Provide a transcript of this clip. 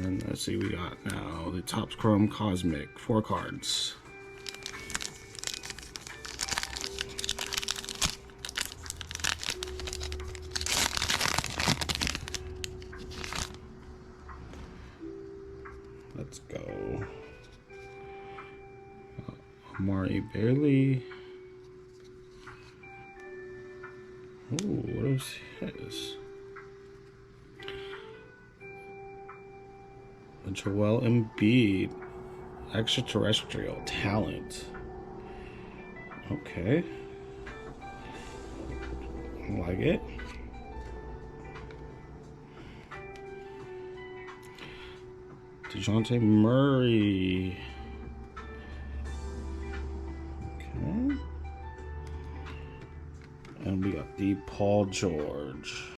And let's see, we got now the Topps Chrome Cosmic, 4 cards. Let's go. Amare Beardley. Ooh, what is his? Joel Embiid, Extraterrestrial Talent. Okay. I like it. Dejounte Murray. Okay. And we got the Paul George.